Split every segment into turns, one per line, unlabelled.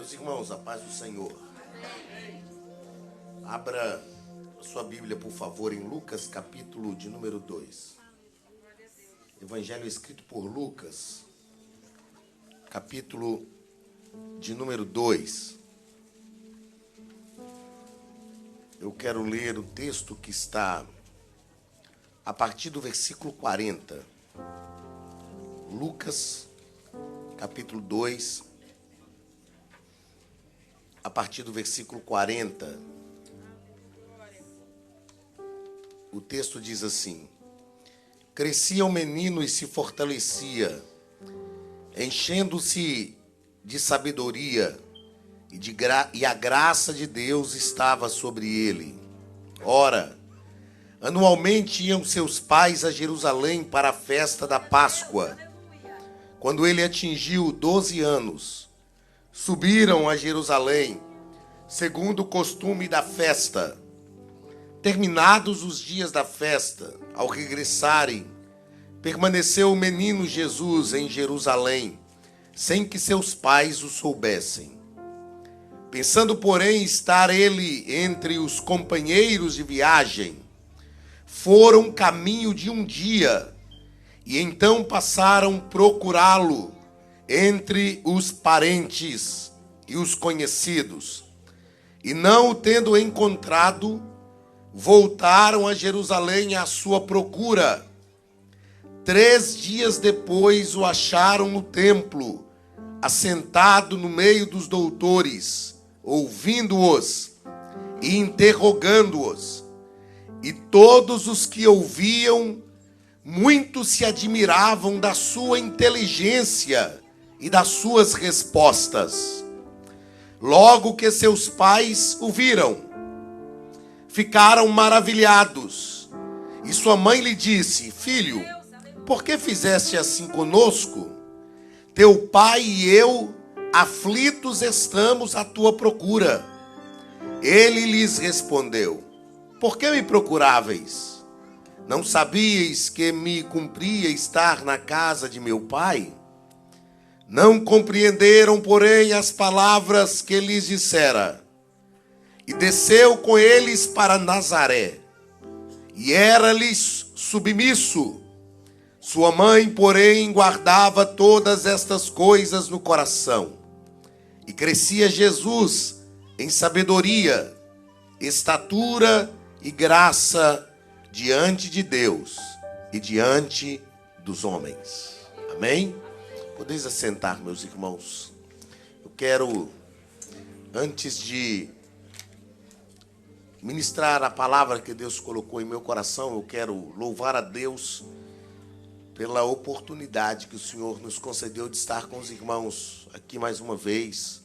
Meus irmãos, a paz do Senhor. Abra a sua Bíblia, por favor, em Lucas, capítulo de número 2. Evangelho escrito por Lucas, capítulo de número 2. Eu quero ler o texto que está a partir do versículo 40. Lucas, capítulo 2, a partir do versículo 40. O texto diz assim: Crescia o menino e se fortalecia, enchendo-se de sabedoria, e a graça de Deus estava sobre ele. Ora, anualmente iam seus pais a Jerusalém para a festa da Páscoa. Quando ele atingiu 12 anos, subiram a Jerusalém, segundo o costume da festa. Terminados os dias da festa, ao regressarem, permaneceu o menino Jesus em Jerusalém, sem que seus pais o soubessem. Pensando, porém, estar ele entre os companheiros de viagem, foram caminho de um dia, e então passaram procurá-lo entre os parentes e os conhecidos. E não o tendo encontrado, voltaram a Jerusalém à sua procura. 3 dias depois o acharam no templo, assentado no meio dos doutores, ouvindo-os e interrogando-os. E todos os que ouviam, muito se admiravam da sua inteligência e das suas respostas. Logo que seus pais o viram, ficaram maravilhados. E sua mãe lhe disse: Filho, por que fizeste assim conosco? Teu pai e eu, aflitos, estamos à tua procura. Ele lhes respondeu: Por que me procuráveis? Não sabíeis que me cumpria estar na casa de meu pai? Não compreenderam, porém, as palavras que lhes dissera. E desceu com eles para Nazaré, e era-lhes submisso. Sua mãe, porém, guardava todas estas coisas no coração. E crescia Jesus em sabedoria, estatura e graça diante de Deus e diante dos homens. Amém? Podeis assentar, meus irmãos. Eu quero, antes de ministrar a palavra que Deus colocou em meu coração, eu quero louvar a Deus pela oportunidade que o Senhor nos concedeu de estar com os irmãos aqui mais uma vez.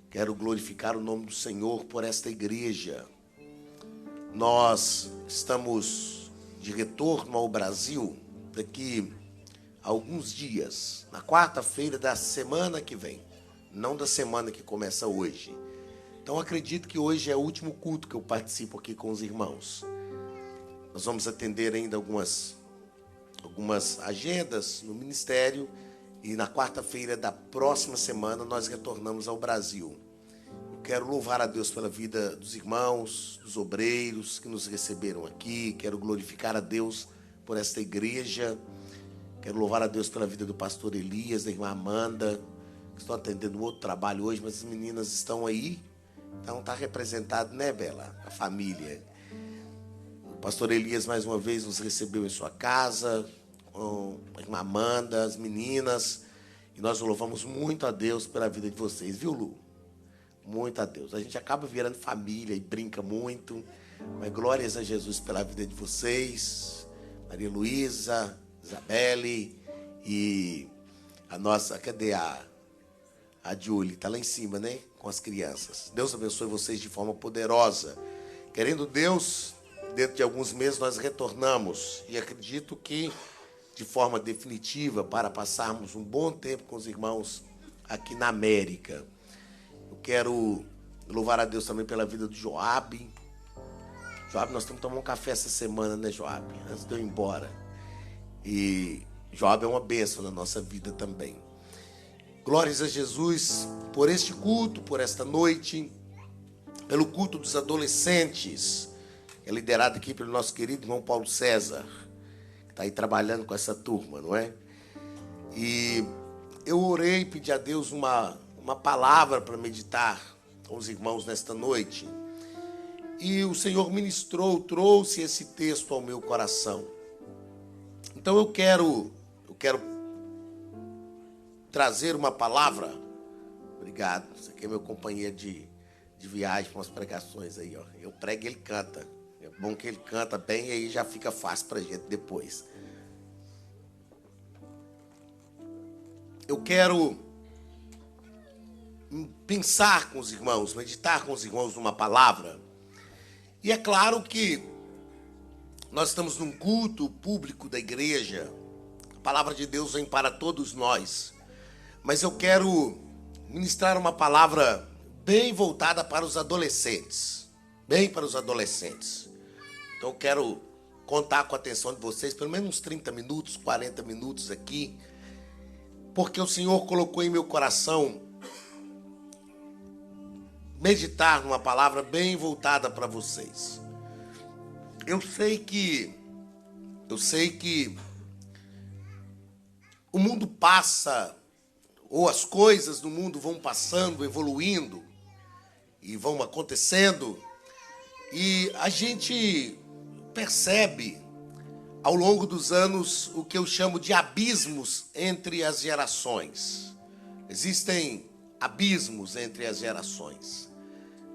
Quero glorificar o nome do Senhor por esta igreja. Nós estamos de retorno ao Brasil daqui a alguns dias, na quarta-feira da semana que vem, não da semana que começa hoje. Então acredito que hoje é o último culto que eu participo aqui com os irmãos. Nós vamos atender ainda algumas agendas no ministério e na quarta-feira da próxima semana nós retornamos ao Brasil. Eu quero louvar a Deus pela vida dos irmãos, dos obreiros que nos receberam aqui. Quero glorificar a Deus por esta igreja. Quero louvar a Deus pela vida do pastor Elias, da irmã Amanda, que estão atendendo outro trabalho hoje, mas as meninas estão aí. Então está representado, né, Bela? A família. O pastor Elias mais uma vez nos recebeu em sua casa, com a irmã Amanda, as meninas. E nós louvamos muito a Deus pela vida de vocês, viu, Lu? Muito a Deus. A gente acaba virando família e brinca muito. Mas glórias a Jesus pela vida de vocês. Maria Luísa, Isabelle e a nossa, cadê a Julie? Está lá em cima, né? Com as crianças. Deus abençoe vocês de forma poderosa. Querendo Deus, dentro de alguns meses nós retornamos. E acredito que de forma definitiva para passarmos um bom tempo com os irmãos aqui na América. Eu quero louvar a Deus também pela vida do Joab. Joab, nós temos que tomar um café essa semana, né, Joab? Antes de eu ir embora. E Joab é uma bênção na nossa vida também. Glórias a Jesus por este culto, por esta noite, pelo culto dos adolescentes, que é liderado aqui pelo nosso querido irmão Paulo César, que está aí trabalhando com essa turma, não é? E eu orei e pedi a Deus uma palavra para meditar com os irmãos nesta noite. E o Senhor ministrou, trouxe esse texto ao meu coração. Então eu quero trazer uma palavra. Obrigado. Você aqui é meu companheiro de viagem com as pregações aí, ó. Eu prego e ele canta. É bom que ele canta bem e aí já fica fácil pra gente depois. Eu quero pensar com os irmãos, meditar com os irmãos numa palavra. E é claro que nós estamos num culto público da igreja. A palavra de Deus vem para todos nós. Mas eu quero ministrar uma palavra bem voltada para os adolescentes. Bem para os adolescentes. Então eu quero contar com a atenção de vocês, pelo menos uns 30 minutos, 40 minutos aqui. Porque o Senhor colocou em meu coração meditar numa palavra bem voltada para vocês. Eu sei que o mundo passa, ou as coisas do mundo vão passando, evoluindo, e vão acontecendo, e a gente percebe, ao longo dos anos, o que eu chamo de abismos entre as gerações. Existem abismos entre as gerações.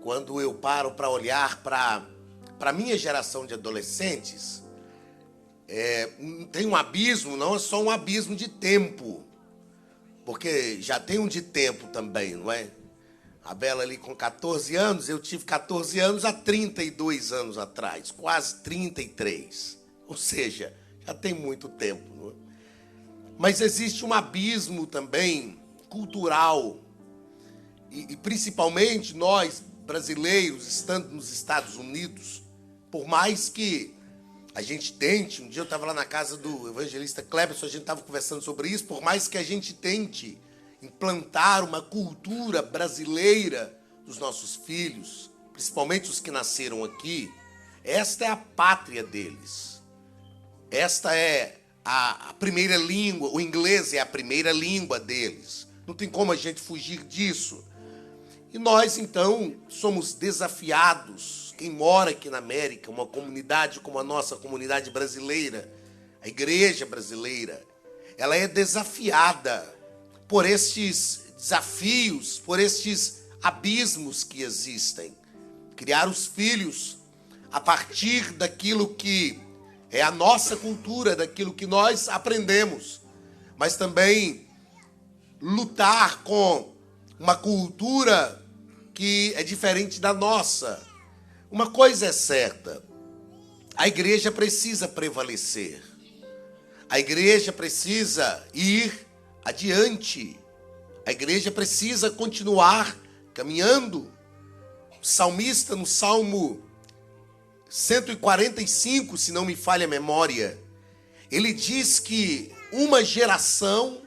Quando eu paro para olhar para a minha geração de adolescentes, tem um abismo, não é só um abismo de tempo, porque já tem um de tempo também, não é? A Bela ali com 14 anos, eu tive 14 anos há 32 anos atrás, quase 33. Ou seja, já tem muito tempo. Não é? Mas existe um abismo também cultural, e principalmente nós, brasileiros, estando nos Estados Unidos, por mais que a gente tente, um dia eu estava lá na casa do evangelista Cleberson, a gente estava conversando sobre isso, por mais que a gente tente implantar uma cultura brasileira dos nossos filhos, principalmente os que nasceram aqui, esta é a pátria deles. Esta é a primeira língua, o inglês é a primeira língua deles. Não tem como a gente fugir disso. E nós, então, somos desafiados, quem mora aqui na América, uma comunidade como a nossa comunidade brasileira, a igreja brasileira, ela é desafiada por estes desafios, por estes abismos que existem. Criar os filhos a partir daquilo que é a nossa cultura, daquilo que nós aprendemos, mas também lutar com uma cultura que é diferente da nossa. Uma coisa é certa, a igreja precisa prevalecer. A igreja precisa ir adiante. A igreja precisa continuar caminhando. O salmista, no Salmo 145, se não me falha a memória, ele diz que uma geração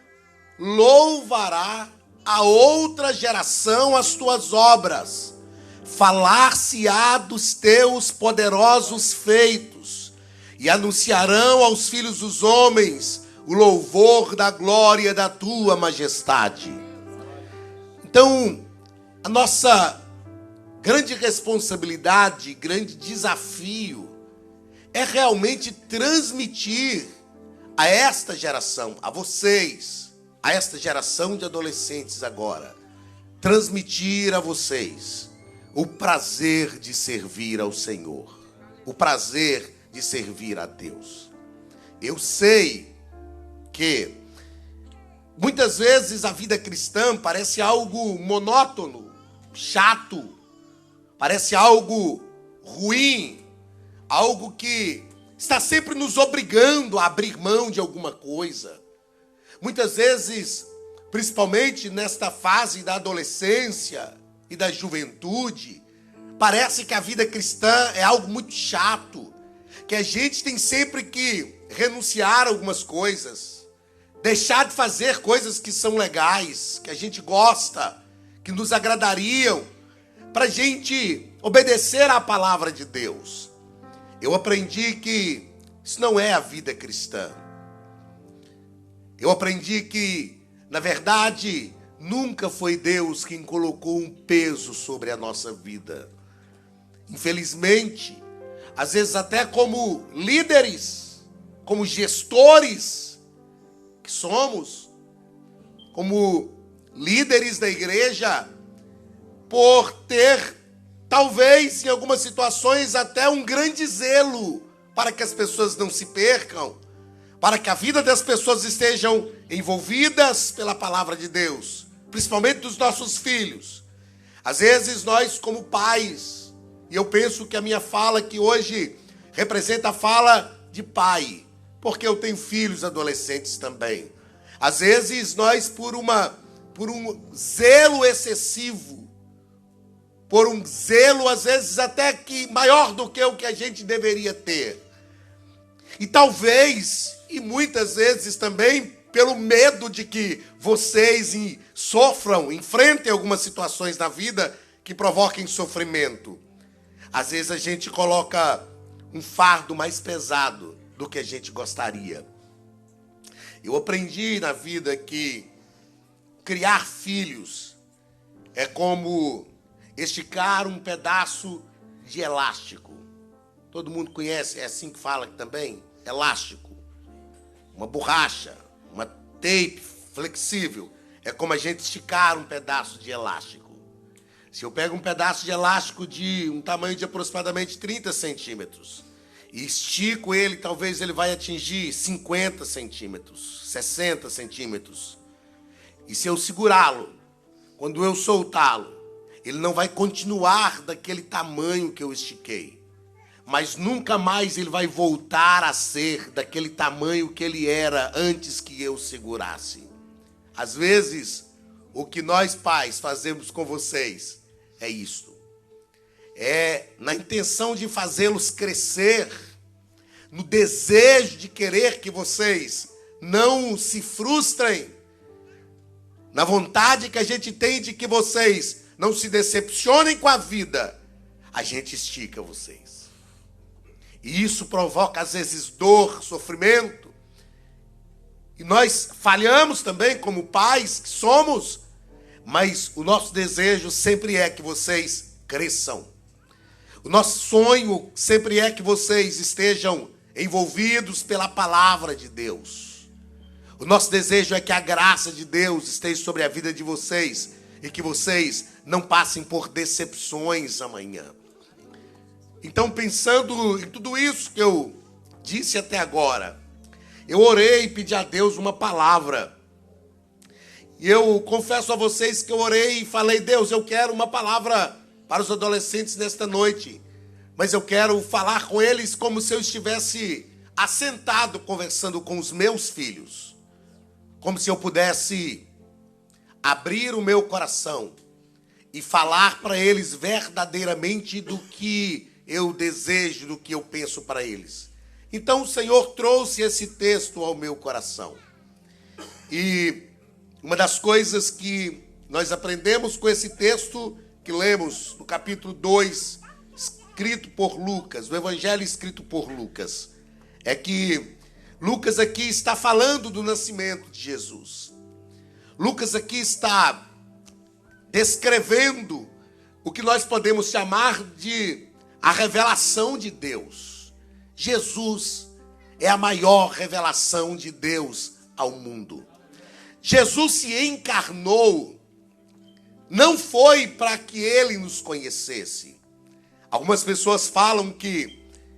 louvará a outra geração as tuas obras. Falar-se-á dos teus poderosos feitos, e anunciarão aos filhos dos homens o louvor da glória da tua majestade. Então, a nossa grande responsabilidade, grande desafio, é realmente transmitir a esta geração, a vocês, a esta geração de adolescentes agora, transmitir a vocês o prazer de servir ao Senhor, o prazer de servir a Deus. Eu sei que muitas vezes a vida cristã parece algo monótono, chato, parece algo ruim, algo que está sempre nos obrigando a abrir mão de alguma coisa. Muitas vezes, principalmente nesta fase da adolescência e da juventude, parece que a vida cristã é algo muito chato, que a gente tem sempre que renunciar a algumas coisas, deixar de fazer coisas que são legais, que a gente gosta, que nos agradariam, para a gente obedecer à palavra de Deus. Eu aprendi que isso não é a vida cristã. Eu aprendi que, na verdade, nunca foi Deus quem colocou um peso sobre a nossa vida. Infelizmente, às vezes até como líderes, como gestores que somos, como líderes da igreja, por ter, talvez, em algumas situações, até um grande zelo para que as pessoas não se percam, para que a vida das pessoas estejam envolvidas pela palavra de Deus, principalmente dos nossos filhos. Às vezes nós, como pais, e eu penso que a minha fala aqui hoje representa a fala de pai, porque eu tenho filhos adolescentes também. Às vezes nós, por um zelo excessivo, por um zelo, às vezes, até que maior do que o que a gente deveria ter. E talvez, e muitas vezes também, pelo medo de que vocês sofram, enfrentem algumas situações na vida que provoquem sofrimento. Às vezes a gente coloca um fardo mais pesado do que a gente gostaria. Eu aprendi na vida que criar filhos é como esticar um pedaço de elástico. Todo mundo conhece, é assim que fala também? Elástico. Uma borracha, uma tape flexível. É como a gente esticar um pedaço de elástico. Se eu pego um pedaço de elástico de um tamanho de aproximadamente 30 centímetros e estico ele, talvez ele vai atingir 50 centímetros, 60 centímetros. E se eu segurá-lo, quando eu soltá-lo, ele não vai continuar daquele tamanho que eu estiquei. Mas nunca mais ele vai voltar a ser daquele tamanho que ele era antes que eu segurasse. Às vezes, o que nós pais fazemos com vocês é isto. É na intenção de fazê-los crescer, no desejo de querer que vocês não se frustrem, na vontade que a gente tem de que vocês não se decepcionem com a vida, a gente estica vocês. E isso provoca, às vezes, dor, sofrimento. E nós falhamos também como pais que somos, mas o nosso desejo sempre é que vocês cresçam. O nosso sonho sempre é que vocês estejam envolvidos pela palavra de Deus. O nosso desejo é que a graça de Deus esteja sobre a vida de vocês e que vocês não passem por decepções amanhã. Então, pensando em tudo isso que eu disse até agora, eu orei e pedi a Deus uma palavra. E eu confesso a vocês que eu orei e falei: Deus, eu quero uma palavra para os adolescentes nesta noite. Mas eu quero falar com eles como se eu estivesse assentado conversando com os meus filhos. Como se eu pudesse abrir o meu coração e falar para eles verdadeiramente do que eu desejo, do que eu penso para eles. Então o Senhor trouxe esse texto ao meu coração. E uma das coisas que nós aprendemos com esse texto que lemos no capítulo 2, escrito por Lucas, o evangelho escrito por Lucas, é que Lucas aqui está falando do nascimento de Jesus. Lucas aqui está descrevendo o que nós podemos chamar de a revelação de Deus. Jesus é a maior revelação de Deus ao mundo. Jesus se encarnou, não foi para que ele nos conhecesse. Algumas pessoas falam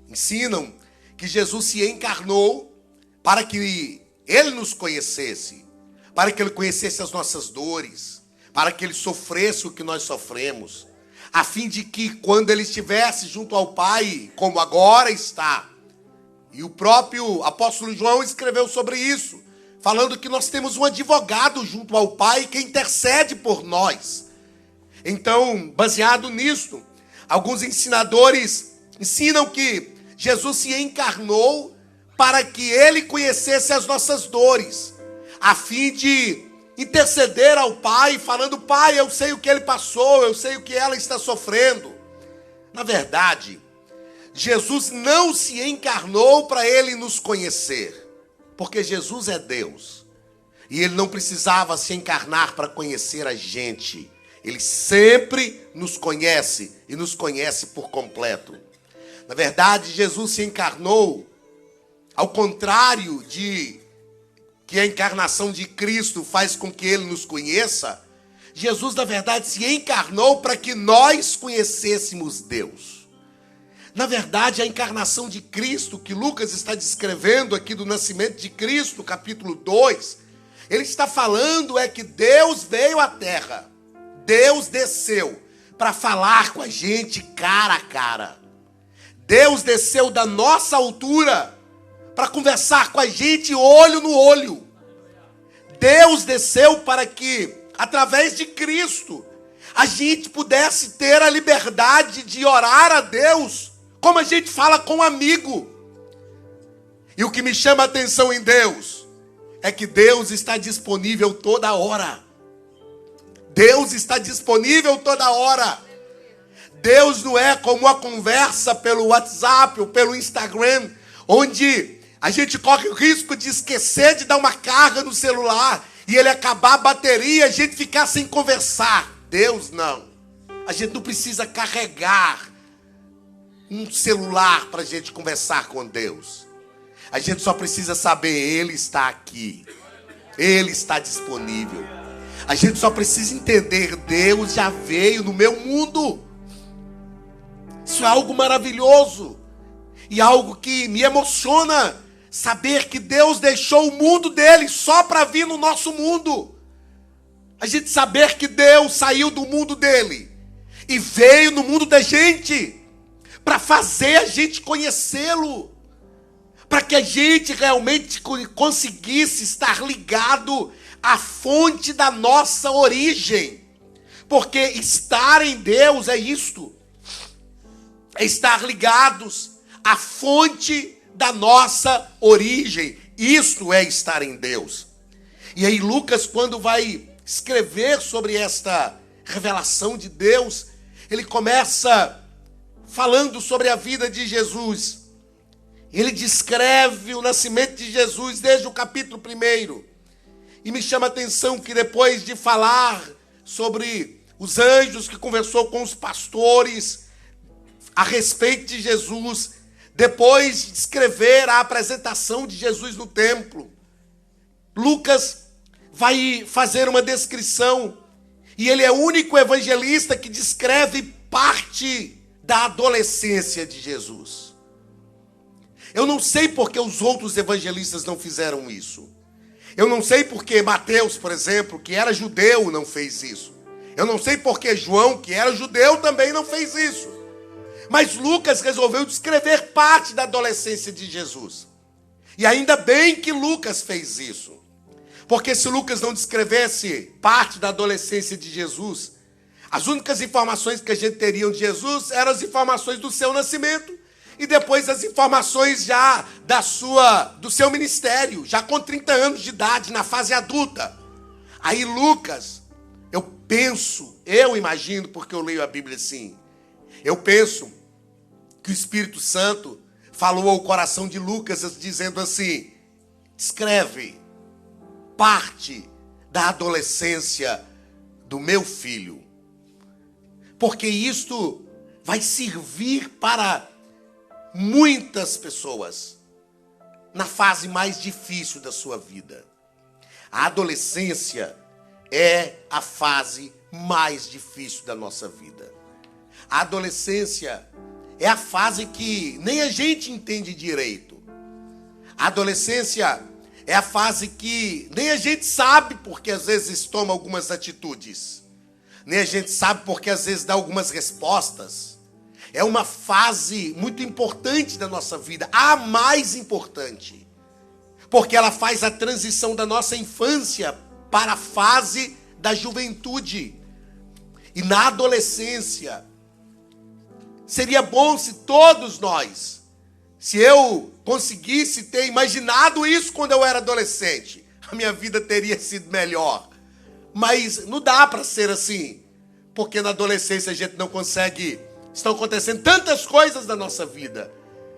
ensinam que Jesus se encarnou para que ele nos conhecesse, para que ele conhecesse as nossas dores, para que ele sofresse o que nós sofremos, a fim de que quando ele estivesse junto ao Pai, como agora está, e o próprio apóstolo João escreveu sobre isso, falando que nós temos um advogado junto ao Pai que intercede por nós. Então, baseado nisso, alguns ensinadores ensinam que Jesus se encarnou para que ele conhecesse as nossas dores, a fim de interceder ao Pai, falando: Pai, eu sei o que ele passou, eu sei o que ela está sofrendo. Na verdade, Jesus não se encarnou para ele nos conhecer, porque Jesus é Deus. E ele não precisava se encarnar para conhecer a gente. Ele sempre nos conhece e nos conhece por completo. Na verdade, Jesus se encarnou, ao contrário de que a encarnação de Cristo faz com que ele nos conheça. Jesus, na verdade, se encarnou para que nós conhecêssemos Deus. Na verdade, a encarnação de Cristo, que Lucas está descrevendo aqui do nascimento de Cristo, capítulo 2, ele está falando é que Deus veio à terra, Deus desceu para falar com a gente cara a cara. Deus desceu da nossa altura para conversar com a gente olho no olho. Deus desceu para que, através de Cristo, a gente pudesse ter a liberdade de orar a Deus como a gente fala com um amigo. E o que me chama a atenção em Deus é que Deus está disponível toda hora. Deus está disponível toda hora. Deus não é como uma conversa pelo WhatsApp ou pelo Instagram, onde a gente corre o risco de esquecer de dar uma carga no celular e ele acabar a bateria e a gente ficar sem conversar. Deus não. A gente não precisa carregar um celular para a gente conversar com Deus. A gente só precisa saber, Ele está aqui. Ele está disponível. A gente só precisa entender, Deus já veio no meu mundo. Isso é algo maravilhoso. E algo que me emociona. Saber que Deus deixou o mundo dele só para vir no nosso mundo. A gente saber que Deus saiu do mundo dele e veio no mundo da gente para fazer a gente conhecê-lo. Para que a gente realmente conseguisse estar ligado à fonte da nossa origem. Porque estar em Deus é isto. É estar ligados à fonte da nossa origem. Isto é estar em Deus. E aí Lucas, quando vai escrever sobre esta revelação de Deus, ele começa falando sobre a vida de Jesus. Ele descreve o nascimento de Jesus desde o capítulo 1. E me chama a atenção que depois de falar sobre os anjos que conversou com os pastores a respeito de Jesus, depois de descrever a apresentação de Jesus no templo, Lucas vai fazer uma descrição, e ele é o único evangelista que descreve parte da adolescência de Jesus. Eu não sei porque os outros evangelistas não fizeram isso. Eu não sei porque Mateus, por exemplo, que era judeu, não fez isso. Eu não sei porque João, que era judeu, também não fez isso. Mas Lucas resolveu descrever parte da adolescência de Jesus. E ainda bem que Lucas fez isso. Porque se Lucas não descrevesse parte da adolescência de Jesus, as únicas informações que a gente teria de Jesus eram as informações do seu nascimento e depois as informações já do seu ministério, já com 30 anos de idade, na fase adulta. Aí Lucas, eu imagino, porque eu leio a Bíblia assim, eu penso que o Espírito Santo falou ao coração de Lucas dizendo assim: escreve parte da adolescência do meu filho, porque isto vai servir para muitas pessoas na fase mais difícil da sua vida. A adolescência é a fase mais difícil da nossa vida. A adolescência é a fase que nem a gente entende direito. A adolescência é a fase que nem a gente sabe porque às vezes toma algumas atitudes. Nem a gente sabe porque às vezes dá algumas respostas. É uma fase muito importante da nossa vida, a mais importante. Porque ela faz a transição da nossa infância para a fase da juventude. E na adolescência, seria bom se todos nós, se eu conseguisse ter imaginado isso quando eu era adolescente. a minha vida teria sido melhor. Mas não dá para ser assim, porque na adolescência a gente não consegue. Estão acontecendo tantas coisas na nossa vida.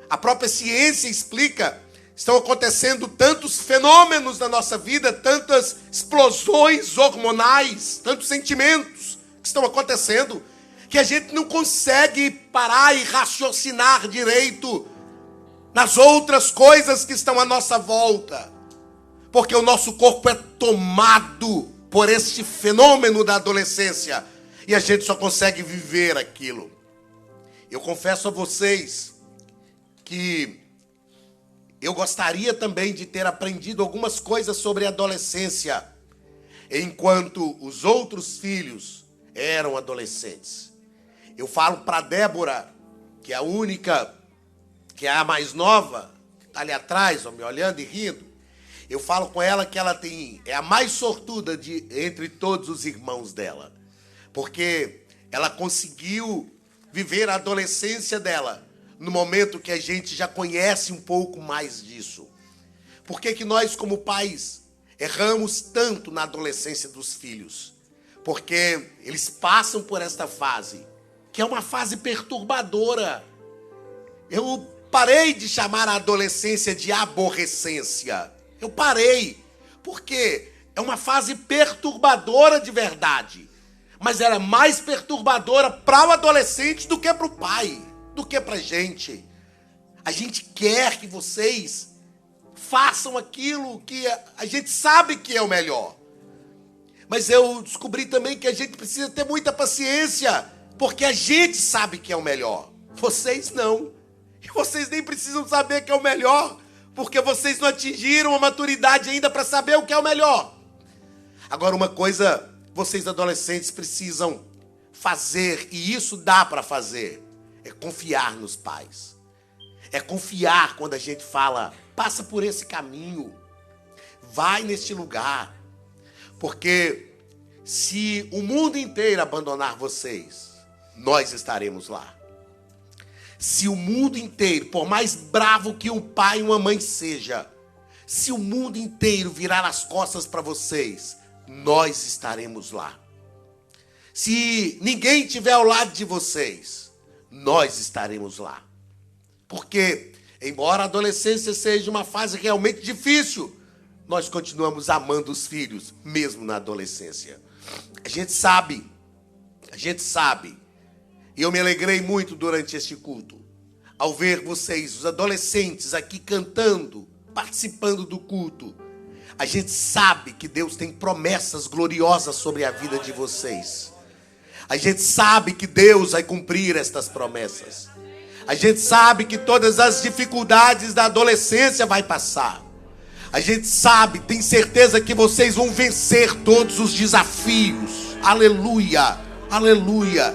A própria ciência explica. Estão acontecendo tantos fenômenos na nossa vida, tantas explosões hormonais, tantos sentimentos que estão acontecendo, que a gente não consegue parar e raciocinar direito nas outras coisas que estão à nossa volta. Porque o nosso corpo é tomado por este fenômeno da adolescência e a gente só consegue viver aquilo. Eu confesso a vocês que eu gostaria também de ter aprendido algumas coisas sobre a adolescência, enquanto os outros filhos eram adolescentes. Eu falo para Débora, que é a única, que é a mais nova, que está ali atrás, me olhando e rindo. Eu falo com ela que ela é a mais sortuda entre todos os irmãos dela, porque ela conseguiu viver a adolescência dela no momento que a gente já conhece um pouco mais disso. Por que nós, como pais, erramos tanto na adolescência dos filhos? Porque eles passam por esta fase, que é uma fase perturbadora. Eu parei de chamar a adolescência de aborrecência. Eu parei, porque é uma fase perturbadora de verdade. Mas ela é mais perturbadora para o adolescente do que para o pai, do que para a gente. A gente quer que vocês façam aquilo que a gente sabe que é o melhor. Mas eu descobri também que a gente precisa ter muita paciência, porque a gente sabe que é o melhor. Vocês não. E vocês nem precisam saber que é o melhor, porque vocês não atingiram a maturidade ainda para saber o que é o melhor. Agora, uma coisa vocês adolescentes precisam fazer, e isso dá para fazer, é confiar nos pais. É confiar quando a gente fala, passa por esse caminho, vai neste lugar. Porque se o mundo inteiro abandonar vocês, nós estaremos lá. Se o mundo inteiro, por mais bravo que um pai e uma mãe seja, se o mundo inteiro virar as costas para vocês, nós estaremos lá. Se ninguém estiver ao lado de vocês, nós estaremos lá. Porque, embora a adolescência seja uma fase realmente difícil, nós continuamos amando os filhos, mesmo na adolescência. A gente sabe. E eu me alegrei muito durante este culto, ao ver vocês, os adolescentes, aqui cantando, participando do culto. A gente sabe que Deus tem promessas gloriosas sobre a vida de vocês. A gente sabe que Deus vai cumprir estas promessas. A gente sabe que todas as dificuldades da adolescência vai passar. A gente sabe, tem certeza que vocês vão vencer todos os desafios. Aleluia, aleluia.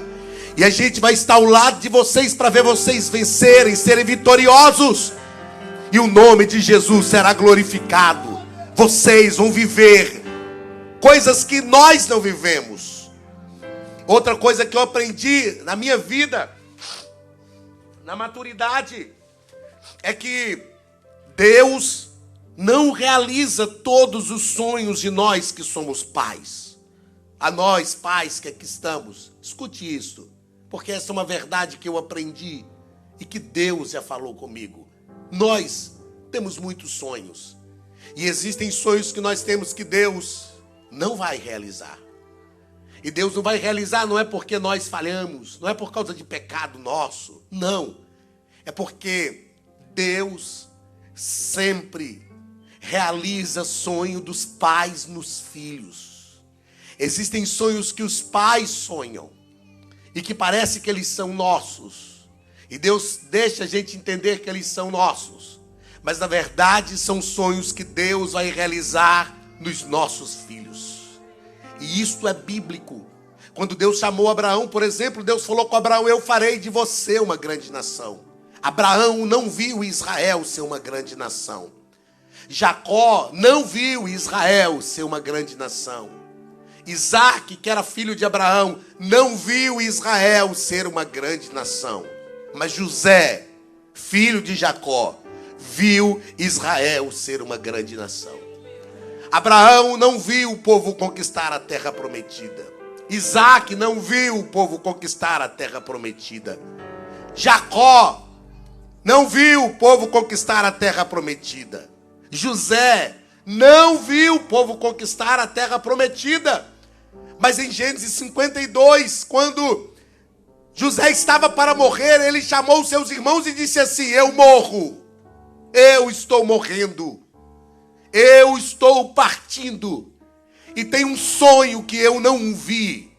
E a gente vai estar ao lado de vocês para ver vocês vencerem, serem vitoriosos. E o nome de Jesus será glorificado. Vocês vão viver coisas que nós não vivemos. Outra coisa que eu aprendi na minha vida, na maturidade, é que Deus não realiza todos os sonhos de nós que somos pais. A nós, pais que aqui estamos, escute isso, porque essa é uma verdade que eu aprendi e que Deus já falou comigo. Nós temos muitos sonhos. E existem sonhos que nós temos que Deus não vai realizar. E Deus não vai realizar não é porque nós falhamos, não é por causa de pecado nosso, não. É porque Deus sempre realiza sonho dos pais nos filhos. Existem sonhos que os pais sonham e que parece que eles são nossos. E Deus deixa a gente entender que eles são nossos. Mas na verdade são sonhos que Deus vai realizar nos nossos filhos. E isto é bíblico. Quando Deus chamou Abraão, por exemplo, Deus falou com Abraão: eu farei de você uma grande nação. Abraão não viu Israel ser uma grande nação. Jacó não viu Israel ser uma grande nação. Isaac, que era filho de Abraão, não viu Israel ser uma grande nação. Mas José, filho de Jacó, viu Israel ser uma grande nação. Abraão não viu o povo conquistar a terra prometida. Isaac não viu o povo conquistar a terra prometida. Jacó não viu o povo conquistar a terra prometida. José não viu o povo conquistar a terra prometida. Mas em Gênesis 52, quando José estava para morrer, ele chamou seus irmãos e disse assim: eu morro, eu estou morrendo, eu estou partindo, e tem um sonho que eu não vi,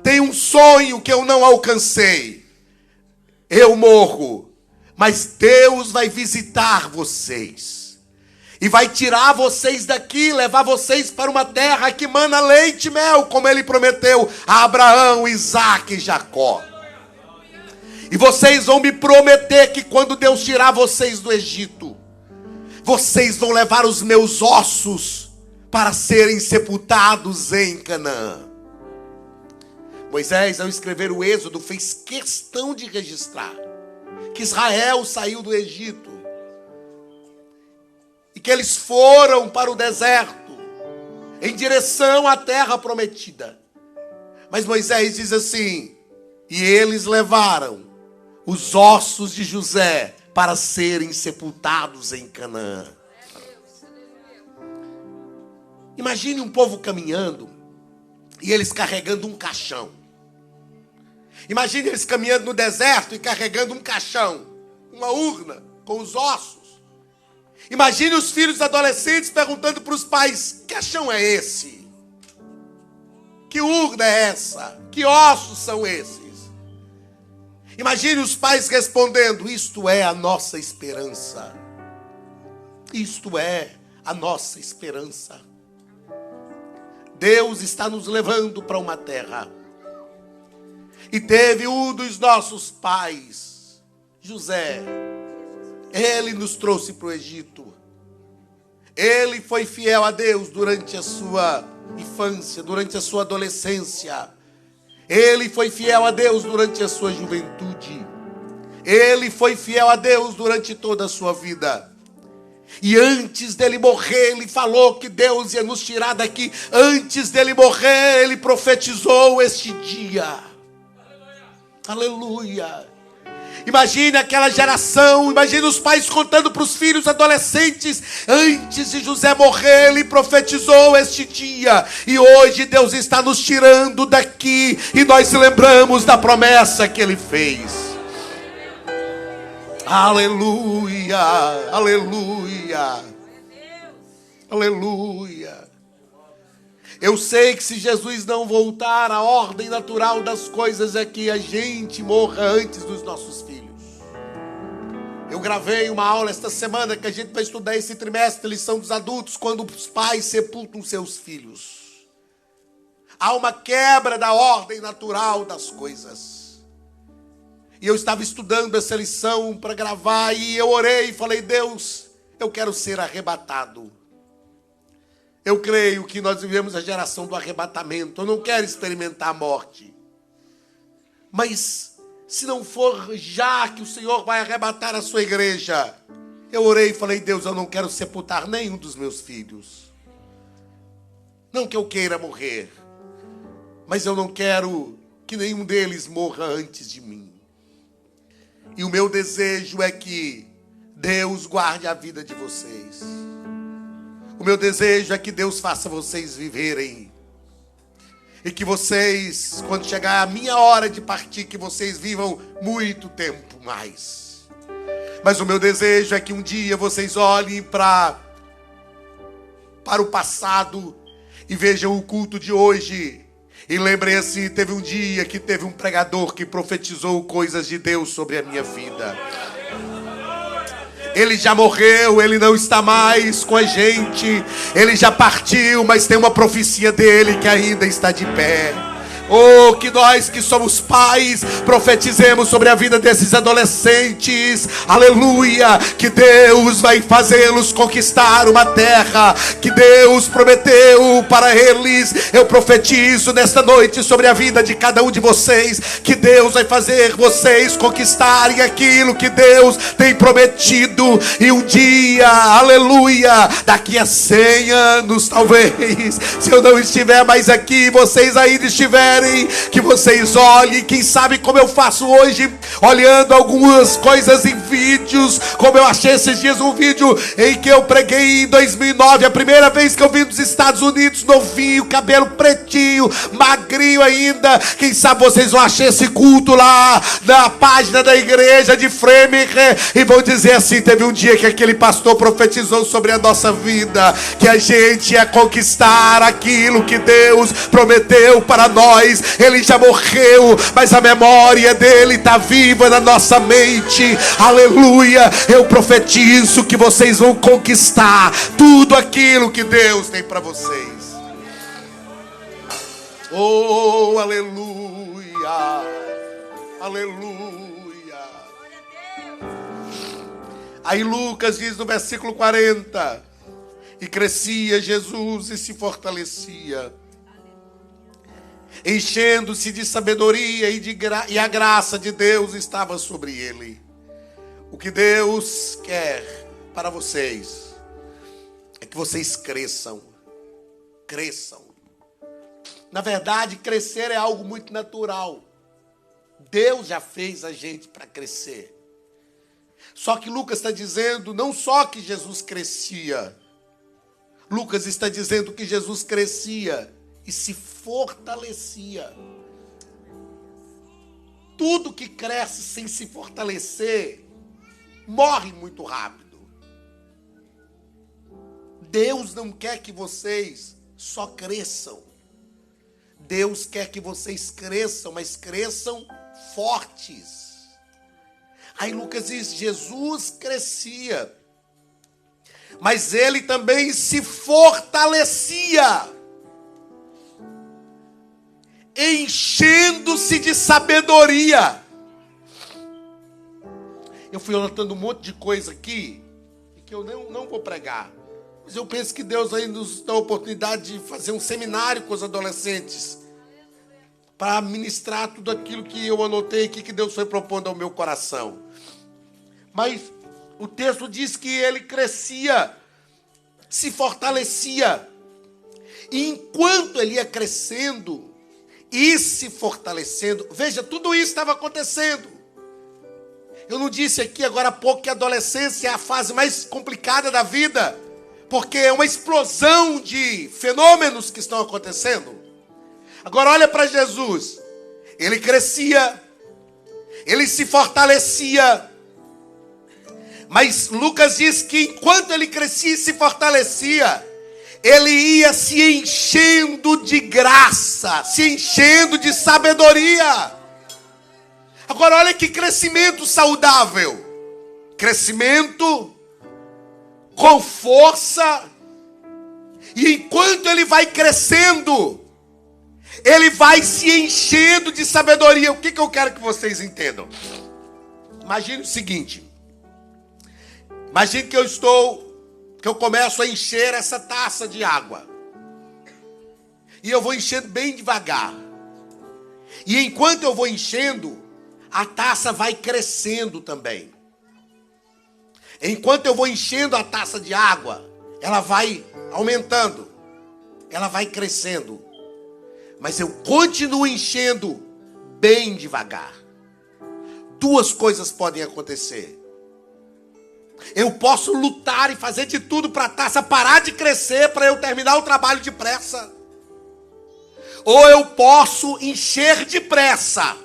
tem um sonho que eu não alcancei, eu morro, mas Deus vai visitar vocês, e vai tirar vocês daqui, levar vocês para uma terra que mana leite e mel, como ele prometeu a Abraão, Isaac e Jacó. E vocês vão me prometer que quando Deus tirar vocês do Egito, vocês vão levar os meus ossos para serem sepultados em Canaã. Moisés, ao escrever o Êxodo, fez questão de registrar que Israel saiu do Egito e que eles foram para o deserto em direção à terra prometida. Mas Moisés diz assim: e eles levaram os ossos de José para serem sepultados em Canaã. Imagine um povo caminhando e eles carregando um caixão. Imagine eles caminhando no deserto e carregando um caixão, uma urna com os ossos. Imagine os filhos adolescentes perguntando para os pais: que caixão é esse? Que urna é essa? Que ossos são esses? Imagine os pais respondendo: isto é a nossa esperança. Isto é a nossa esperança. Deus está nos levando para uma terra. E teve um dos nossos pais, José. Ele nos trouxe para o Egito. Ele foi fiel a Deus durante a sua infância, durante a sua adolescência. Ele foi fiel a Deus durante a sua juventude. Ele foi fiel a Deus durante toda a sua vida. E antes dele morrer, ele falou que Deus ia nos tirar daqui. Antes dele morrer, ele profetizou este dia. Aleluia. Imagine aquela geração, imagine os pais contando para os filhos adolescentes: antes de José morrer, ele profetizou este dia, e hoje Deus está nos tirando daqui, e nós lembramos da promessa que ele fez. Aleluia, aleluia, aleluia. Eu sei que se Jesus não voltar, a ordem natural das coisas é que a gente morra antes dos nossos filhos. Eu gravei uma aula esta semana que a gente vai estudar esse trimestre, lição dos adultos, quando os pais sepultam seus filhos. Há uma quebra da ordem natural das coisas. E eu estava estudando essa lição para gravar e eu orei e falei: Deus, eu quero ser arrebatado. Eu creio que nós vivemos a geração do arrebatamento. Eu não quero experimentar a morte. Mas se não for já que o Senhor vai arrebatar a sua igreja, eu orei e falei: Deus, eu não quero sepultar nenhum dos meus filhos. Não que eu queira morrer, mas eu não quero que nenhum deles morra antes de mim. E o meu desejo é que Deus guarde a vida de vocês. O meu desejo é que Deus faça vocês viverem. E que vocês, quando chegar a minha hora de partir, que vocês vivam muito tempo mais. Mas o meu desejo é que um dia vocês olhem para o passado e vejam o culto de hoje. E lembrem assim: teve um dia que teve um pregador que profetizou coisas de Deus sobre a minha vida. Ele já morreu, ele não está mais com a gente. Ele já partiu, mas tem uma profecia dele que ainda está de pé. Oh, que nós que somos pais profetizemos sobre a vida desses adolescentes. Aleluia. Que Deus vai fazê-los conquistar uma terra que Deus prometeu para eles. Eu profetizo nesta noite sobre a vida de cada um de vocês, que Deus vai fazer vocês conquistarem aquilo que Deus tem prometido. E um dia, aleluia, daqui a 100 anos talvez, se eu não estiver mais aqui, vocês ainda estiverem, que vocês olhem, quem sabe como eu faço hoje, olhando algumas coisas em vídeos, como eu achei esses dias um vídeo em que eu preguei em 2009, a primeira vez que eu vim dos Estados Unidos, novinho, cabelo pretinho, magrinho ainda. Quem sabe vocês vão achar esse culto lá na página da igreja de Framingham e vão dizer assim: teve um dia que aquele pastor profetizou sobre a nossa vida, que a gente ia conquistar aquilo que Deus prometeu para nós. Ele já morreu, mas a memória dele está viva na nossa mente. Aleluia. Eu profetizo que vocês vão conquistar tudo aquilo que Deus tem para vocês. Oh, aleluia. Aleluia. Aí Lucas diz no versículo 40: e crescia Jesus e se fortalecia, enchendo-se de sabedoria e a graça de Deus estava sobre ele. O que Deus quer para vocês é que vocês cresçam. Cresçam. Na verdade, crescer é algo muito natural. Deus já fez a gente para crescer. Só que Lucas está dizendo não só que Jesus crescia. Lucas está dizendo que Jesus crescia e se fortalecia. Tudo que cresce sem se fortalecer morre muito rápido. Deus não quer que vocês só cresçam. Deus quer que vocês cresçam, mas cresçam fortes. Aí Lucas diz: Jesus crescia, mas ele também se fortalecia, enchendo-se de sabedoria. Eu fui anotando um monte de coisa aqui que eu não vou pregar, mas eu penso que Deus aí nos dá a oportunidade de fazer um seminário com os adolescentes para ministrar tudo aquilo que eu anotei aqui, que Deus foi propondo ao meu coração. Mas o texto diz que ele crescia, se fortalecia, e enquanto ele ia crescendo e se fortalecendo, veja, tudo isso estava acontecendo. Eu não disse aqui agora há pouco que a adolescência é a fase mais complicada da vida, porque é uma explosão de fenômenos que estão acontecendo. Agora olha para Jesus. Ele crescia, ele se fortalecia, mas Lucas diz que enquanto ele crescia e se fortalecia, ele ia se enchendo de graça, se enchendo de sabedoria. Agora olha que crescimento saudável. Crescimento com força. E enquanto ele vai crescendo, ele vai se enchendo de sabedoria. O que eu quero que vocês entendam? Imagine o seguinte. Imagine que eu começo a encher essa taça de água. E eu vou enchendo bem devagar. E enquanto eu vou enchendo, a taça vai crescendo também. Enquanto eu vou enchendo a taça de água, ela vai aumentando. Ela vai crescendo. Mas eu continuo enchendo bem devagar. Duas coisas podem acontecer. Eu posso lutar e fazer de tudo para a taça parar de crescer, para eu terminar o trabalho depressa. Ou eu posso encher depressa,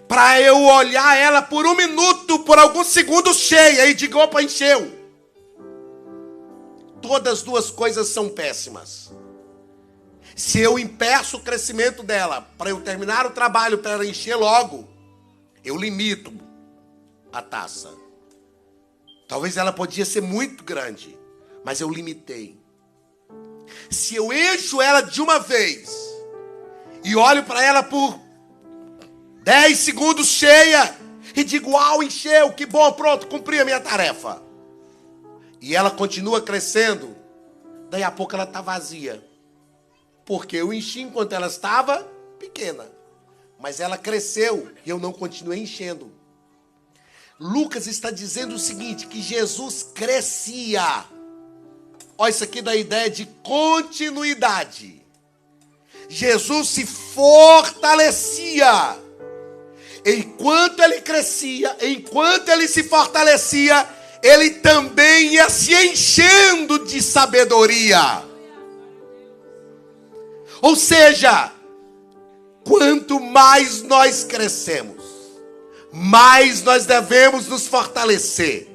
para eu olhar ela por um minuto, por alguns segundos cheia, e digo: opa, encheu. Todas as duas coisas são péssimas. Se eu impeço o crescimento dela, para eu terminar o trabalho, para ela encher logo, eu limito a taça. Talvez ela podia ser muito grande, mas eu limitei. Se eu encho ela de uma vez, e olho para ela por 10 segundos cheia e digo, uau, encheu, que bom, pronto, cumpri a minha tarefa. E ela continua crescendo, daí a pouco ela está vazia. Porque eu enchi enquanto ela estava pequena. Mas ela cresceu e eu não continuei enchendo. Lucas está dizendo o seguinte, que Jesus crescia. Olha, isso aqui dá a ideia de continuidade. Jesus se fortalecia. Enquanto ele crescia, enquanto ele se fortalecia, ele também ia se enchendo de sabedoria. Ou seja, quanto mais nós crescemos, mais nós devemos nos fortalecer.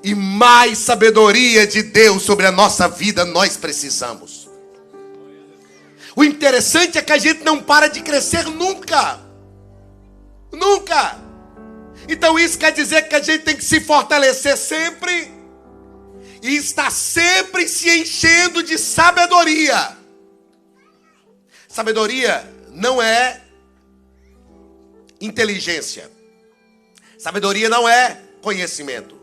E mais sabedoria de Deus sobre a nossa vida nós precisamos. O interessante é que a gente não para de crescer nunca. Nunca. Então isso quer dizer que a gente tem que se fortalecer sempre. E estar sempre se enchendo de sabedoria. Sabedoria não é inteligência. Sabedoria não é conhecimento.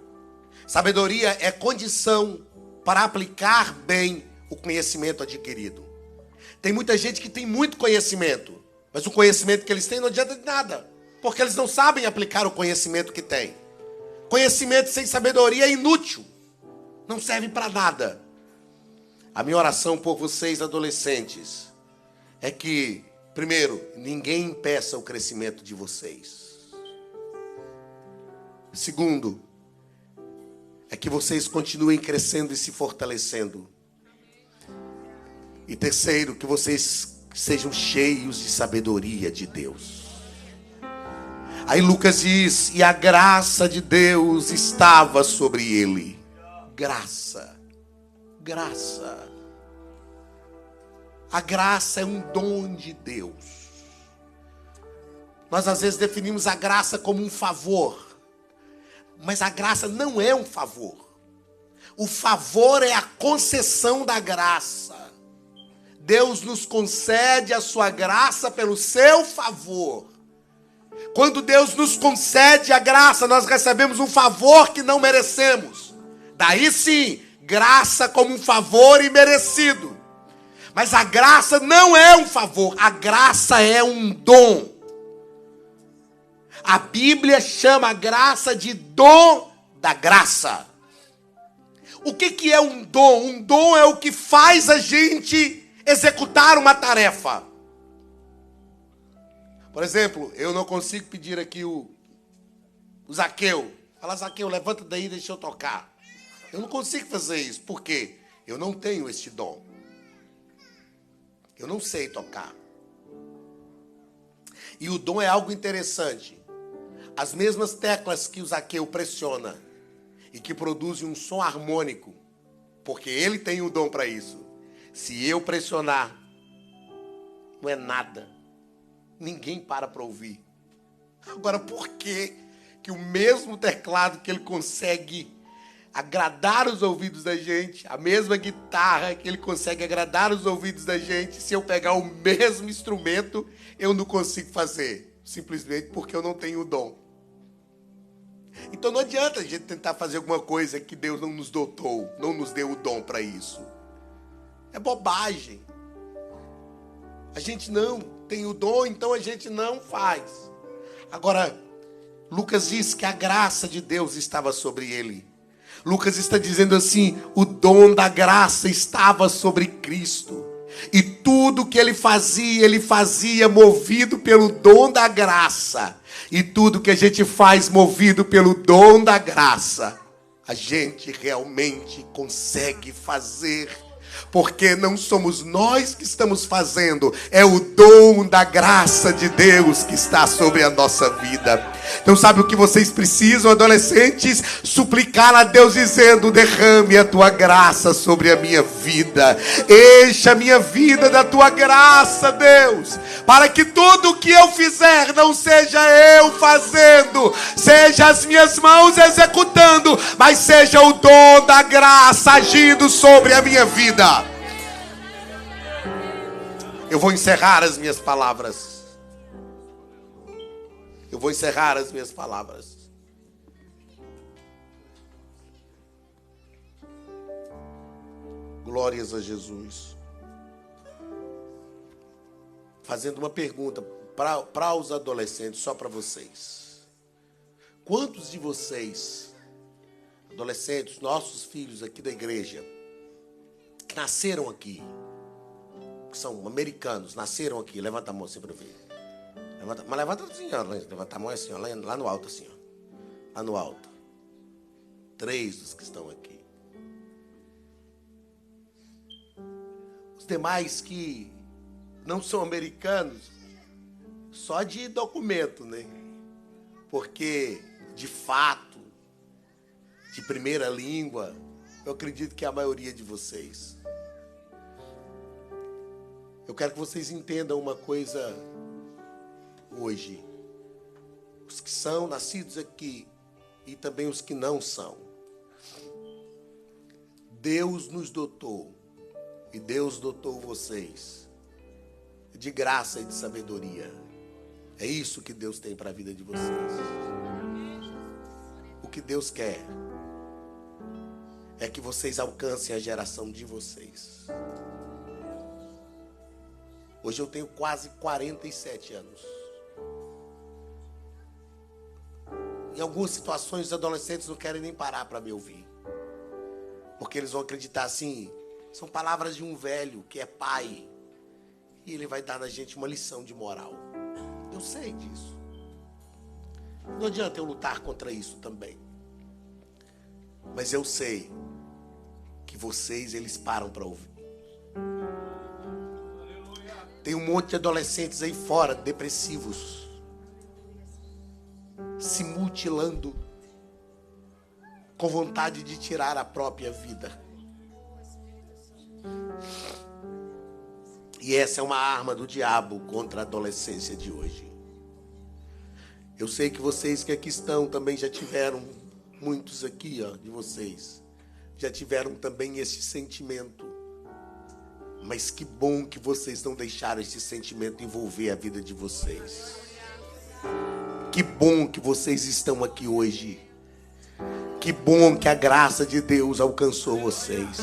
Sabedoria é condição para aplicar bem o conhecimento adquirido. Tem muita gente que tem muito conhecimento, mas o conhecimento que eles têm não adianta de nada, porque eles não sabem aplicar o conhecimento que têm. Conhecimento sem sabedoria é inútil, não serve para nada. A minha oração por vocês, adolescentes, é que, primeiro, ninguém impeça o crescimento de vocês. Segundo, é que vocês continuem crescendo e se fortalecendo. E terceiro, que vocês sejam cheios de sabedoria de Deus. Aí Lucas diz, e a graça de Deus estava sobre ele. Graça. Graça. A graça é um dom de Deus. Nós às vezes definimos a graça como um favor. Mas a graça não é um favor. O favor é a concessão da graça. Deus nos concede a sua graça pelo seu favor. Quando Deus nos concede a graça, nós recebemos um favor que não merecemos. Daí sim, graça como um favor imerecido. Mas a graça não é um favor, a graça é um dom. A Bíblia chama a graça de dom da graça. O que é um dom? Um dom é o que faz a gente executar uma tarefa. Por exemplo, eu não consigo pedir aqui o Zaqueu. Fala, Zaqueu, levanta daí e deixa eu tocar. Eu não consigo fazer isso. Por quê? Eu não tenho este dom. Eu não sei tocar. E o dom é algo interessante. As mesmas teclas que o Zaqueu pressiona e que produzem um som harmônico, porque ele tem o dom para isso. Se eu pressionar, não é nada. Ninguém para ouvir. Agora, por que o mesmo teclado que ele consegue agradar os ouvidos da gente, a mesma guitarra que ele consegue agradar os ouvidos da gente, se eu pegar o mesmo instrumento, eu não consigo fazer? Simplesmente porque eu não tenho o dom. Então não adianta a gente tentar fazer alguma coisa que Deus não nos dotou, não nos deu o dom para isso. É bobagem. A gente não tem o dom, então a gente não faz. Agora, Lucas diz que a graça de Deus estava sobre ele. Lucas está dizendo assim, o dom da graça estava sobre Cristo. E tudo que ele fazia movido pelo dom da graça. E tudo que a gente faz movido pelo dom da graça, a gente realmente consegue fazer. Porque não somos nós que estamos fazendo, é o dom da graça de Deus que está sobre a nossa vida. Então sabe o que vocês precisam, adolescentes? Suplicar a Deus dizendo, derrame a tua graça sobre a minha vida. Encha a minha vida da tua graça, Deus. Para que tudo o que eu fizer não seja eu fazendo, seja as minhas mãos executando, mas seja o dom da graça agindo sobre a minha vida. Eu vou encerrar as minhas palavras. Eu vou encerrar as minhas palavras. Glórias a Jesus. Fazendo uma pergunta para os adolescentes, só para vocês. Quantos de vocês, adolescentes, nossos filhos aqui da igreja, que nasceram aqui, que são americanos, nasceram aqui, levanta a mão assim para eu ver. Mas levanta assim, ó, levanta a mão assim, ó, lá no alto assim, ó, lá no alto. 3 dos que estão aqui. Os demais que não são americanos, só de documento, né? Porque, de fato, de primeira língua, eu acredito que é a maioria de vocês. Eu quero que vocês entendam uma coisa hoje. Os que são nascidos aqui e também os que não são. Deus nos dotou, e Deus dotou vocês de graça e de sabedoria. É isso que Deus tem para a vida de vocês. O que Deus quer é que vocês alcancem a geração de vocês. Hoje eu tenho quase 47 anos. Em algumas situações, os adolescentes não querem nem parar para me ouvir. Porque eles vão acreditar assim, são palavras de um velho que é pai. E ele vai dar na gente uma lição de moral. Eu sei disso. Não adianta eu lutar contra isso também. Mas eu sei que vocês, eles param para ouvir. Tem um monte de adolescentes aí fora, depressivos, se mutilando, com vontade de tirar a própria vida. E essa é uma arma do diabo contra a adolescência de hoje. Eu sei que vocês que aqui estão também já tiveram, muitos aqui, ó, de vocês, já tiveram também esse sentimento. Mas que bom que vocês não deixaram esse sentimento envolver a vida de vocês. Que bom que vocês estão aqui hoje. Que bom que a graça de Deus alcançou vocês.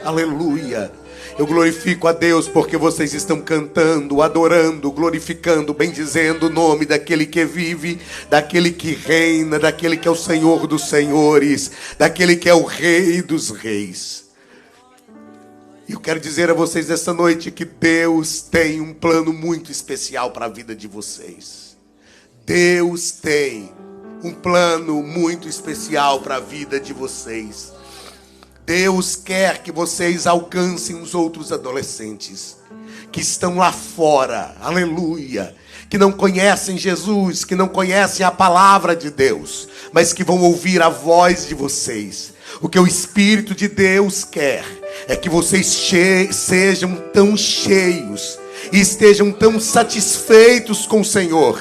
Aleluia. Eu glorifico a Deus porque vocês estão cantando, adorando, glorificando, bendizendo o nome daquele que vive, daquele que reina, daquele que é o Senhor dos senhores, daquele que é o Rei dos reis. E eu quero dizer a vocês essa noite que Deus tem um plano muito especial para a vida de vocês. Deus tem um plano muito especial para a vida de vocês. Deus quer que vocês alcancem os outros adolescentes que estão lá fora, aleluia, que não conhecem Jesus, que não conhecem a palavra de Deus, mas que vão ouvir a voz de vocês. O que o Espírito de Deus quer é que vocês sejam tão cheios e estejam tão satisfeitos com o Senhor.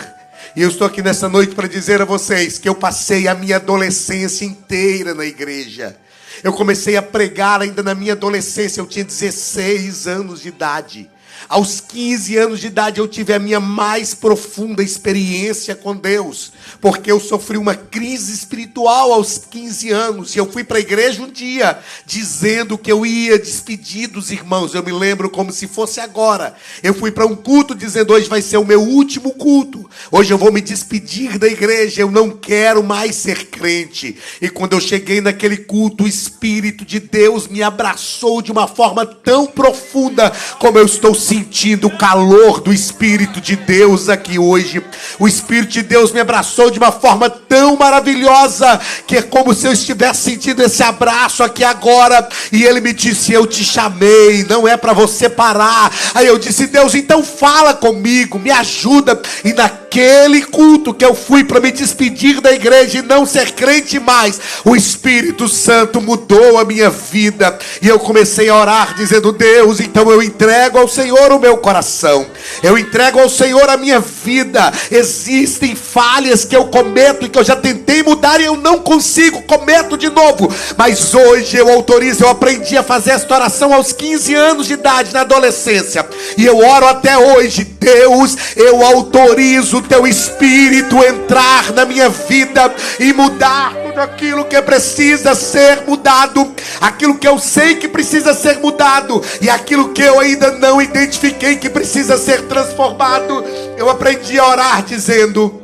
E eu estou aqui nessa noite para dizer a vocês que eu passei a minha adolescência inteira na igreja. Eu comecei a pregar ainda na minha adolescência, eu tinha 16 anos de idade. Aos 15 anos de idade eu tive a minha mais profunda experiência com Deus, porque eu sofri uma crise espiritual aos 15 anos, e eu fui para a igreja um dia, dizendo que eu ia despedir dos irmãos. Eu me lembro como se fosse agora. Eu fui para um culto dizendo, hoje vai ser o meu último culto, hoje eu vou me despedir da igreja, eu não quero mais ser crente. E quando eu cheguei naquele culto, o Espírito de Deus me abraçou de uma forma tão profunda, como eu estou sentindo o calor do Espírito de Deus aqui hoje. O Espírito de Deus me abraçou de uma forma tão maravilhosa, que é como se eu estivesse sentindo esse abraço aqui agora. E ele me disse, eu te chamei, não é para você parar. Aí eu disse, Deus, então fala comigo, me ajuda. E naquele culto que eu fui para me despedir da igreja e não ser crente mais, o Espírito Santo mudou a minha vida. E eu comecei a orar dizendo, Deus, então eu entrego ao Senhor o meu coração, eu entrego ao Senhor a minha vida. Existem falhas que eu cometo e que eu já tenho tentei mudar e eu não consigo, cometo de novo. Mas hoje eu autorizo, eu aprendi a fazer esta oração aos 15 anos de idade, na adolescência. E eu oro até hoje. Deus, eu autorizo o teu Espírito entrar na minha vida e mudar tudo aquilo que precisa ser mudado, aquilo que eu sei que precisa ser mudado e aquilo que eu ainda não identifiquei que precisa ser transformado. Eu aprendi a orar dizendo: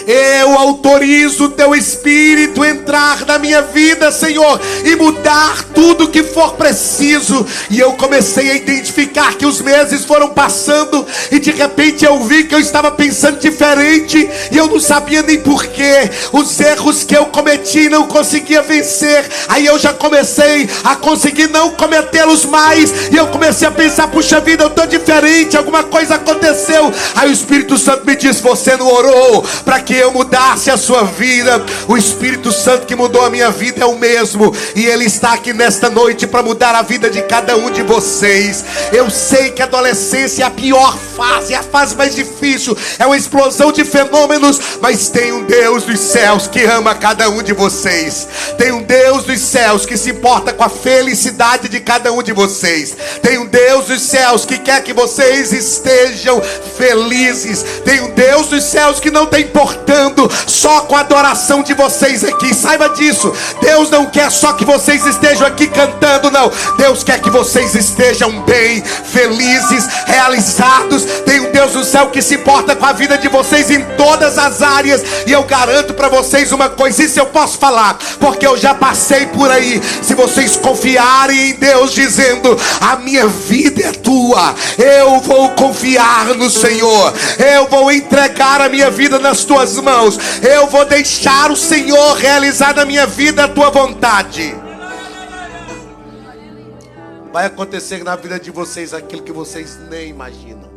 eu autorizo o teu Espírito entrar na minha vida, Senhor, e mudar tudo que for preciso. E eu comecei a identificar que os meses foram passando e de repente eu vi que eu estava pensando diferente e eu não sabia nem porquê. Os erros que eu cometi não conseguia vencer. Aí eu já comecei a conseguir não cometê-los mais e eu comecei a pensar: puxa vida, eu estou diferente, alguma coisa aconteceu. Aí o Espírito Santo me disse: você não orou para que eu mudasse a sua vida? O Espírito Santo que mudou a minha vida é o mesmo, e Ele está aqui nesta noite para mudar a vida de cada um de vocês. Eu sei que a adolescência é a pior fase, é a fase mais difícil, é uma explosão de fenômenos, mas tem um Deus dos céus que ama cada um de vocês. Tem um Deus dos céus que se importa com a felicidade de cada um de vocês. Tem um Deus dos céus que quer que vocês estejam felizes. Tem um Deus dos céus que não está importando só com a adoração de vocês aqui. Saiba disso. Deus não quer só que vocês estejam aqui cantando, não. Deus quer que vocês estejam bem, felizes, realizados. Tem um Deus do céu que se importa com a vida de vocês em todas as áreas. E eu garanto para vocês uma coisa, isso eu posso falar, porque eu já passei por aí. Se vocês confiarem em Deus dizendo: a minha vida é tua, eu vou confiar no Senhor, eu vou entregar a minha vida nas tuas mãos, eu vou deixar o Senhor realizar na minha vida a tua vontade. Vai acontecer na vida de vocês aquilo que vocês nem imaginam.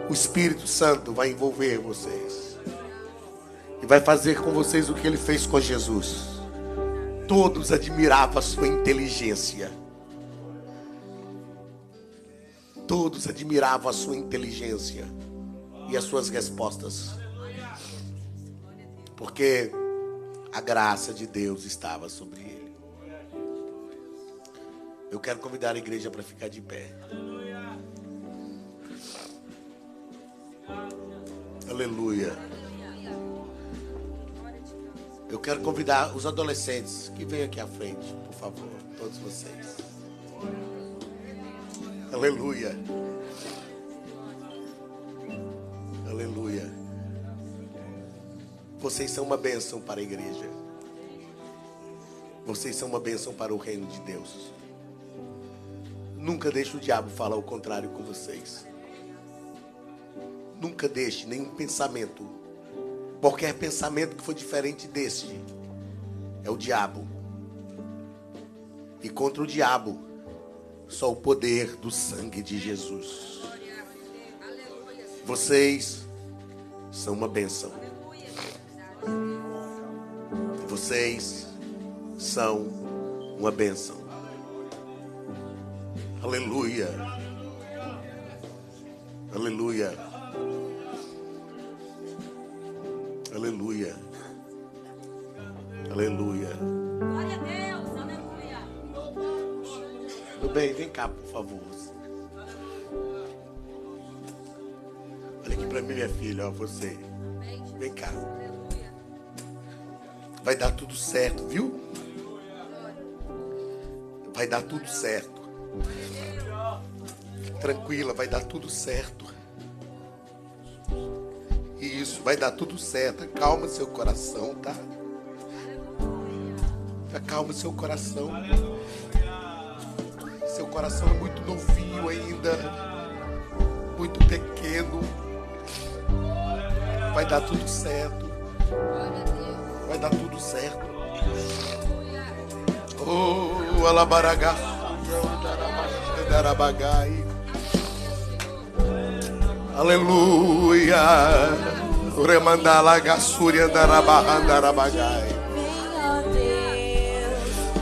O Espírito Santo vai envolver vocês e vai fazer com vocês o que Ele fez com Jesus. Todos admiravam a sua inteligência. Todos admiravam a sua inteligência e as suas respostas, porque a graça de Deus estava sobre ele. Eu quero convidar a igreja para ficar de pé. Aleluia. Eu quero convidar os adolescentes que venham aqui à frente, por favor, todos vocês. Aleluia. Aleluia. Vocês são uma bênção para a igreja. Vocês são uma bênção para o reino de Deus. Nunca deixe o diabo falar o contrário com vocês. Nunca deixe nenhum pensamento, qualquer pensamento que for diferente deste, é o diabo. E contra o diabo, só o poder do sangue de Jesus. Vocês são uma bênção. Vocês são uma bênção. Aleluia. Aleluia. Aleluia. Aleluia.
Glória a Deus. Aleluia.
Tudo bem, vem cá, por favor. Olha aqui pra mim, minha filha, ó, você. Vem cá. Vai dar tudo certo, viu? Vai dar tudo certo. Fique tranquila, vai dar tudo certo. Isso, vai dar tudo certo. Acalma seu coração, tá? Acalma seu coração. Seu coração é muito novinho ainda, muito pequeno. Vai dar tudo certo. Vai dar tudo certo. Oh, alabaraga, darabagai. Aleluia. Uremandala gasuri andarabagai.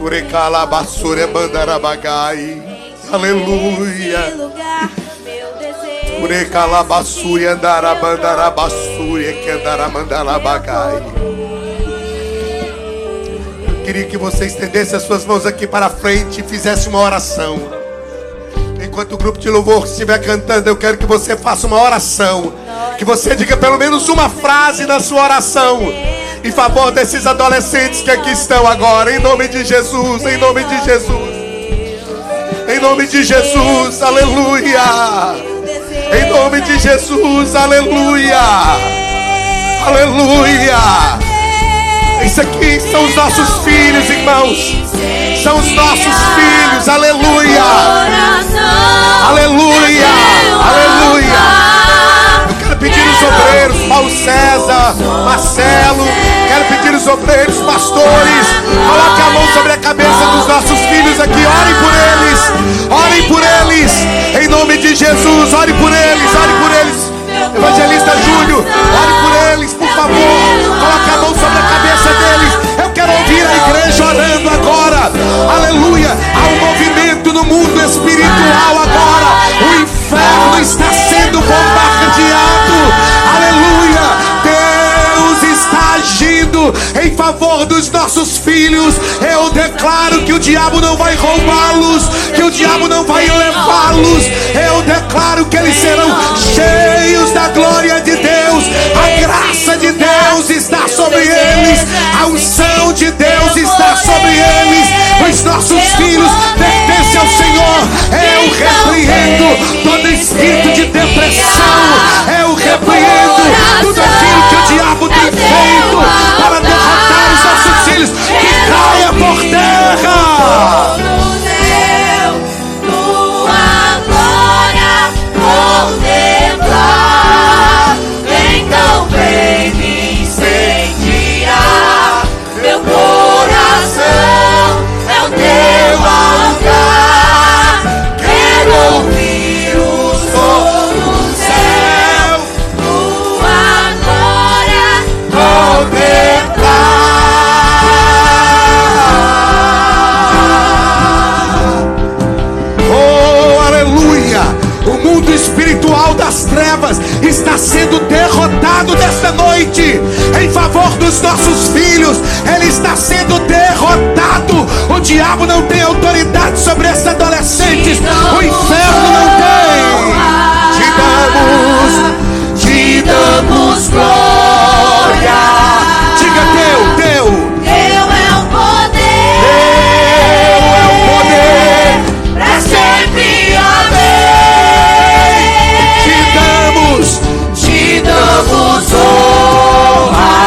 Urecala basura mandarabagai. Aleluia.
Meu desejo
Urecalabassuri andarabandarabassuri que andaramandalabagai. Queria que você estendesse as suas mãos aqui para frente e fizesse uma oração. Enquanto o grupo de louvor estiver cantando, eu quero que você faça uma oração. Que você diga pelo menos uma frase na sua oração em favor desses adolescentes que aqui estão agora. Em nome de Jesus, em nome de Jesus. Em nome de Jesus, aleluia. Em nome de Jesus, aleluia. Aleluia. Isso aqui são os nossos filhos, irmãos. São os nossos filhos, aleluia. Aleluia, aleluia. Eu quero pedir os obreiros, Paulo César, Marcelo. Quero pedir os obreiros, pastores. Coloque a mão sobre a cabeça dos nossos filhos aqui. Orem por eles. Orem por eles. Em nome de Jesus, ore por eles, ore por eles. Evangelista Júlio, ore por eles, por favor. Coloque a mão sobre a cabeça deles. Eu quero ouvir a igreja orando agora. Aleluia. Há um movimento no mundo espiritual agora. O inferno está sendo bombardeado. Aleluia. Deus está agindo em favor dos nossos filhos. Eu declaro que o diabo não vai roubá-los, que o diabo não vai levá-los. Eu declaro que eles serão cheios da glória de Deus. A graça de Deus está sobre eles. A unção de Deus está sobre eles. Os nossos filhos pertencem ao Senhor. Eu repreendo todo espírito de depressão. Eu repreendo tudo aquilo que o diabo tem feito para derrotar os nossos filhos. Que caia por terra.
Então vem me incendiar. Meu coração é o teu altar. Quero ouvir o som do céu, tua glória contemplar.
Oh, aleluia! O mundo espiritual das trevas está sendo derrotado nesta noite em favor dos nossos filhos. Ele está sendo derrotado. O diabo não tem autoridade sobre esses adolescentes. O inferno não tem. Te damos glória. Diga teu.
Teu é o poder.
Teu é o poder.
Pra sempre, amém. Te damos honra,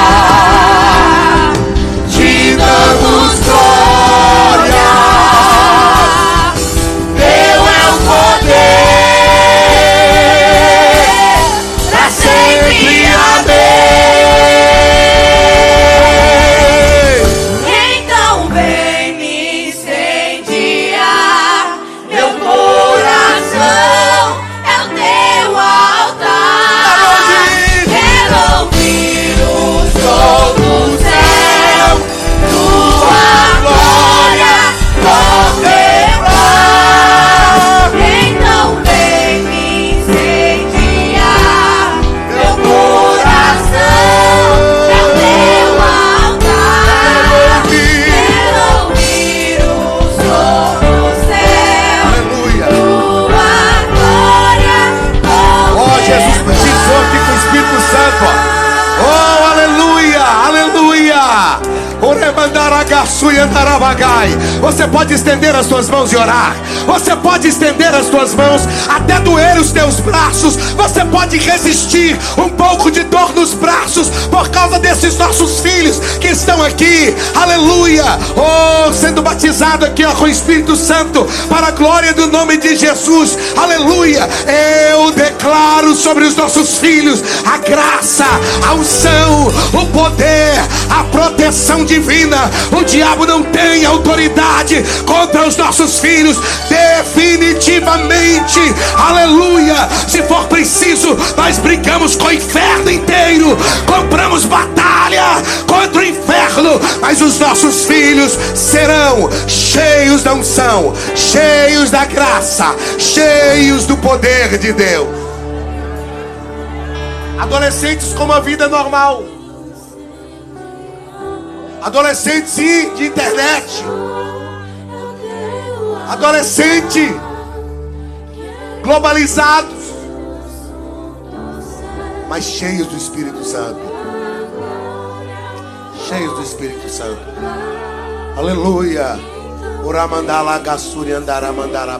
te damos glória. Teu é o poder, pra sempre, amém. Então vem me incendiar. Meu coração é o teu altar. Quero ouvir o som do céu, tua glória contemplar. Então vem me incendiar. Meu coração é o teu altar. Quero ouvir o som do céu,
Aleluia.
tua glória contemplar.
Oh, Jesus batizou aqui com o Espírito Santo. Oh, aleluia, aleluia. Você pode estender as suas mãos e orar. Você pode estender as suas mãos até doer os teus braços. Você pode resistir um pouco de dor nos braços por causa desses nossos filhos que estão aqui. Aleluia. Oh, sendo batizado aqui com o Espírito Santo para a glória do nome de Jesus. Aleluia. Eu declaro sobre os nossos filhos a graça, a unção, o poder, a proteção divina. O diabo não tem autoridade contra os nossos filhos, definitivamente. Aleluia. Se for preciso, nós brigamos com o inferno inteiro, compramos batalha contra o inferno, mas os nossos filhos serão cheios da unção, cheios da graça, cheios do poder de Deus. Adolescentes com uma vida normal. Adolescentes, sim, de internet. Adolescente globalizados, mas cheios do Espírito Santo. Cheios do Espírito Santo. Aleluia. Oramandala gassuri andara mandara